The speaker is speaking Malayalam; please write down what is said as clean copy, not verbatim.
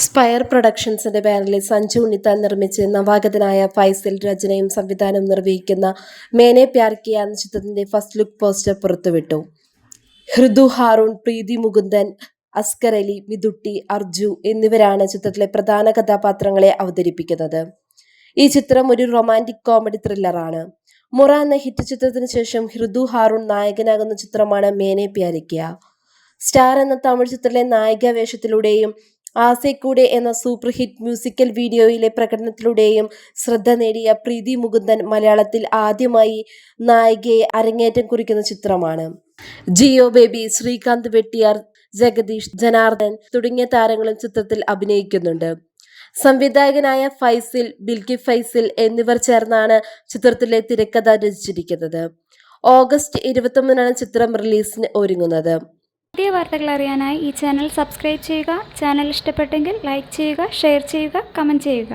സ്പയർ പ്രൊഡക്ഷൻസിന്റെ ബാനറിൽ സഞ്ജു ഉണ്ണിത്താൻ നിർമ്മിച്ച് നവാഗതനായ ഫൈസൽ രചനയും സംവിധാനവും നിർവഹിക്കുന്ന മേനെ പ്യാർ കിയ എന്ന ചിത്രത്തിന്റെ ഫസ്റ്റ് ലുക്ക് പോസ്റ്റർ പുറത്തുവിട്ടു. ഹൃദു ഹാറൂൺ, പ്രീതി മുകുന്ദൻ, അസ്കർ അലി, മിതുട്ടി, അർജു എന്നിവരാണ് ചിത്രത്തിലെ പ്രധാന കഥാപാത്രങ്ങളെ അവതരിപ്പിക്കുന്നത്. ഈ ചിത്രം ഒരു റൊമാന്റിക് കോമഡി ത്രില്ലറാണ്. മുറ എന്ന ഹിറ്റ് ചിത്രത്തിന് ശേഷം ഹൃദു ഹാറൂൺ നായകനാകുന്ന ചിത്രമാണ് മേനെ പ്യാർ കിയ. സ്റ്റാർ എന്ന തമിഴ് ചിത്രത്തിലെ നായികാ വേഷത്തിലൂടെയും ആസെക്കൂടെ എന്ന സൂപ്പർ ഹിറ്റ് മ്യൂസിക്കൽ വീഡിയോയിലെ പ്രകടനത്തിലൂടെയും ശ്രദ്ധ നേടിയ പ്രീതി മുകുന്ദൻ മലയാളത്തിൽ ആദ്യമായി നായികയെ അരങ്ങേറ്റം കുറിക്കുന്ന ചിത്രമാണ്. ജിയോ ബേബി, ശ്രീകാന്ത് വെട്ടിയാർ, ജഗദീഷ്, ജനാർദ്ദൻ തുടങ്ങിയ താരങ്ങളും ചിത്രത്തിൽ അഭിനയിക്കുന്നുണ്ട്. സംവിധായകനായ ഫൈസിൽ, ബിൽക്കി ഫൈസിൽ എന്നിവർ ചേർന്നാണ് ചിത്രത്തിലെ തിരക്കഥ രചിച്ചിരിക്കുന്നത്. ഓഗസ്റ്റ് 29-നാണ് ചിത്രം റിലീസിന് ഒരുങ്ങുന്നത്. പുതിയ വാർത്തകൾ അറിയാനായി ഈ ചാനൽ സബ്സ്ക്രൈബ് ചെയ്യുക. ചാനൽ ഇഷ്ടപ്പെട്ടെങ്കിൽ ലൈക്ക് ചെയ്യുക, ഷെയർ ചെയ്യുക, കമൻറ്റ് ചെയ്യുക.